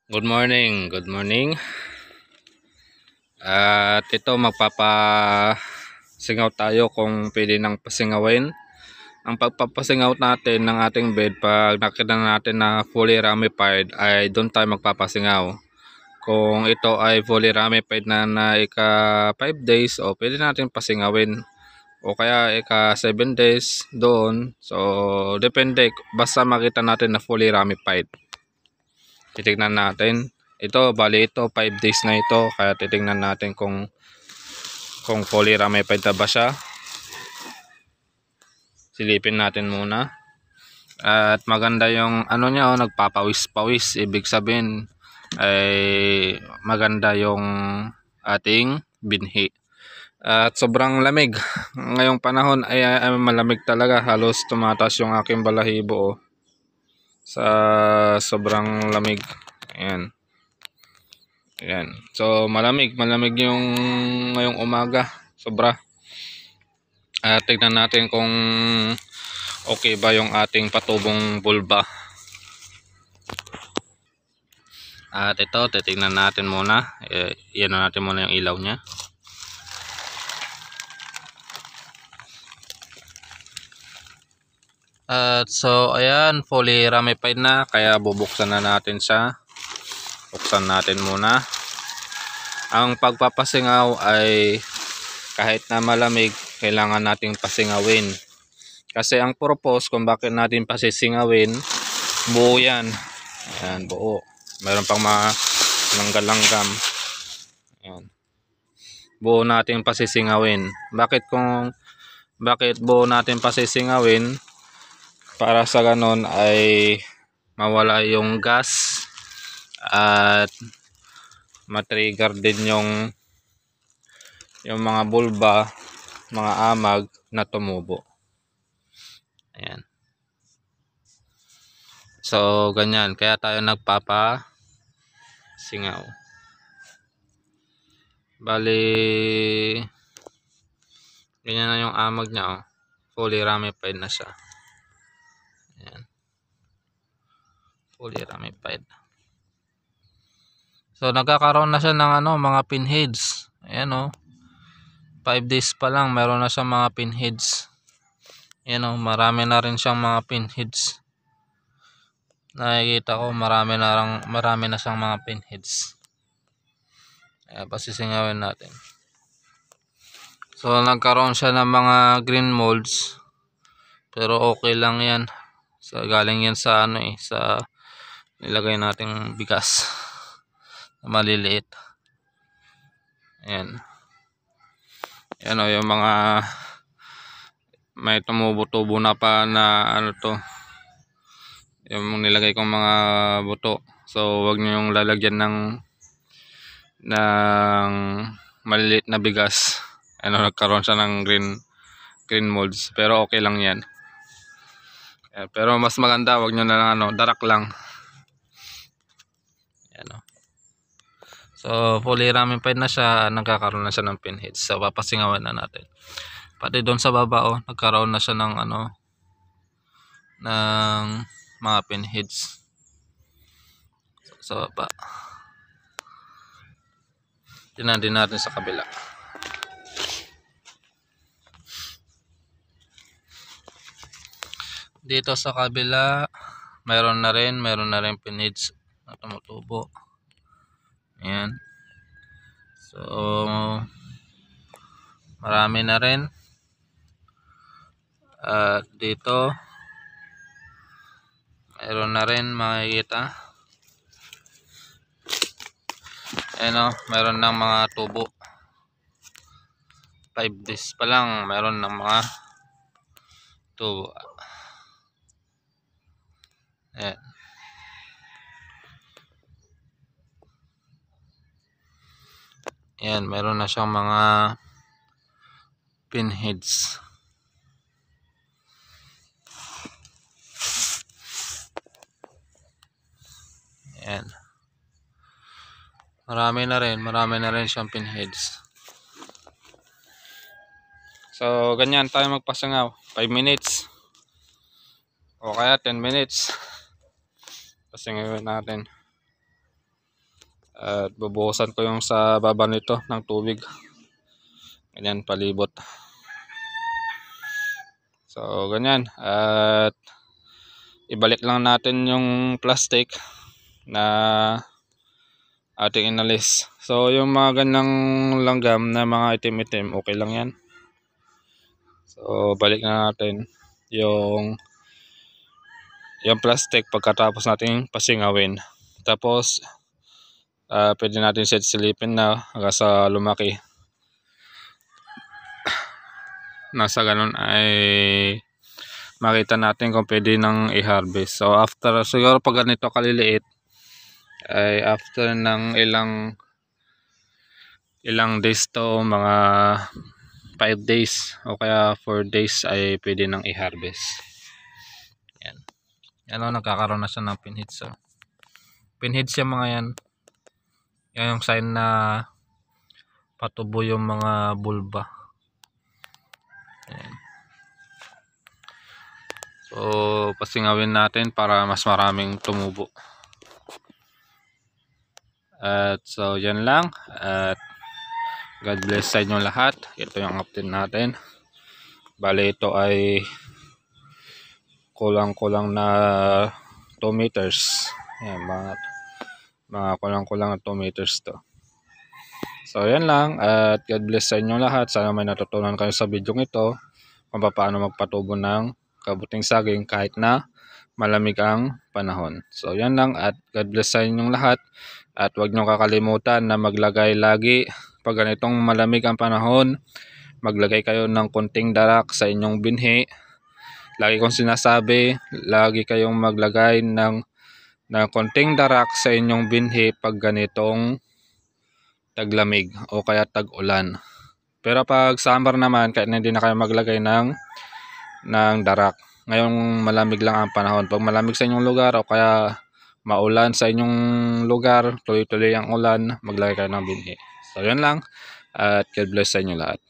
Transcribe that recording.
Good morning, good morning. At ito magpapasingaw tayo kung pwede nang pasingawin. Ang pagpapasingaw natin ng ating bed pag nakita natin na fully ramified ay doon tayo magpapasingaw. Kung ito ay fully ramified na ika 5 days o pwede natin pasingawin. O kaya ika 7 days doon. So depende basta makita natin na fully ramified. Titignan natin. Ito, bali ito, 5 days na ito. Kaya titingnan natin kung fully ramified na ba siya. Silipin natin muna. At maganda yung ano niya, nagpapawis-pawis. Ibig sabihin ay maganda yung ating binhi. At sobrang lamig. Ngayong panahon ay malamig talaga. Halos tumataas yung aking balahibo sa sobrang lamig. Ayan. Ayan. So malamig yung ngayong umaga, sobra. Tignan natin kung okay ba yung ating patubong bulba. At ito, titingnan natin muna. Iyan na natin muna yung ilaw niya. At so ayan, fully ramified na, kaya bubuksan na natin siya. Buksan natin muna. Ang pagpapasingaw ay kahit na malamig, kailangan nating pasingawin. Kasi ang purpose kung bakit natin pasisingawin, buo yan. Ayan, buo. Mayroon pang mga langgam-langgam. Ayan. Buo natin pasisingawin. Bakit buo natin pasisingawin? Para sa ganon ay mawala yung gas at matrigger din yung mga bulba, mga amag na tumubo. Ayan. So ganyan, kaya tayo nagpapasingaw. Bali ganyan na yung amag niya, fully ramified na siya. Ayan. Fully ramified. So nagkakaroon na siya ng mga pinheads. Ayan 5 days pa lang meron na siyang mga pinheads. Ayan marami na rin siyang mga pinheads. Nakikita ko marami na siyang mga pinheads. Ayan, pasisingawin natin. So nagkaroon siya ng mga green molds. Pero okay lang yan. So galing yan sa sa nilagay nating bigas. Maliliit. Ayan. Ayan yung mga may tumubo-tubo na pa na yung nilagay kong mga buto. So wag niyo yung lalagyan ng maliliit na bigas. Nagkaroon siya ng green molds. Pero okay lang yan. Pero mas maganda wag niyo na lang darak lang. Ayan So fully ramified na siya, nagkakaroon na siya ng pinheads. So papasingawan na natin. Pati doon sa baba nagkaroon na siya ng ng mga pinheads. Sa baba. Tingnan din natin sa kabila. Dito sa kabila meron na rin pinheads na tumutubo. Ayan. So marami na rin. At dito meron na rin makikita. Ayan meron ng mga tubo. 5 days pa lang meron ng mga tubo. Ayan. Ayan, meron na siyang mga pinheads. Ayan. Marami na rin siyang pinheads. So ganyan tayo magpasingaw. 5 minutes o kaya 10 minutes pasingawin natin. At bubuhusan ko yung sa baba nito ng tubig. Ganyan, palibot. So, ganyan. At ibalik lang natin yung plastic na ating inalis. So, yung mga ganyang langgam na mga itim-itim, okay lang yan. So, balik na natin yung plastic pagkatapos natin pasingawin. Tapos, pwede natin silipin na hanggang sa lumaki. Nasa ganun ay makita natin kung pwede nang i-harvest. So, after, siguro pag ganito kaliliit, ay after ng ilang days to, mga 5 days o kaya 4 days ay pwede nang i-harvest. Yan. Yan o, nagkakaroon na siya ng pinheads. So, pinheads yung mga yan. Yan yung sign na patubo yung mga bulba. Yan. So, pasingawin natin para mas maraming tumubo. At so, yan lang. At God bless sa inyo lahat. Ito yung update natin. Bale, ito ay kulang-kulang na 2 meters. Yan, mga kulang-kulang na 2 meters to. So, yan lang. At God bless sa inyo lahat. Sana may natutunan kayo sa video ito kung paano magpatubo ng kabuting saging kahit na malamig ang panahon. So, yan lang. At God bless sa inyong lahat. At huwag nyo kakalimutan na maglagay lagi pag ganitong malamig ang panahon. Maglagay kayo ng konting darak sa inyong binhi. Lagi kong sinasabi, lagi kayong maglagay ng konting darak sa inyong binhi pag ganitong taglamig o kaya tag-ulan. Pero pag summer naman, kahit hindi na kayo maglagay ng darak. Ngayong malamig lang ang panahon. Pag malamig sa inyong lugar o kaya maulan sa inyong lugar, tuloy-tuloy ang ulan, maglagay kayo ng binhi. So, yan lang. At God bless sa inyo lahat.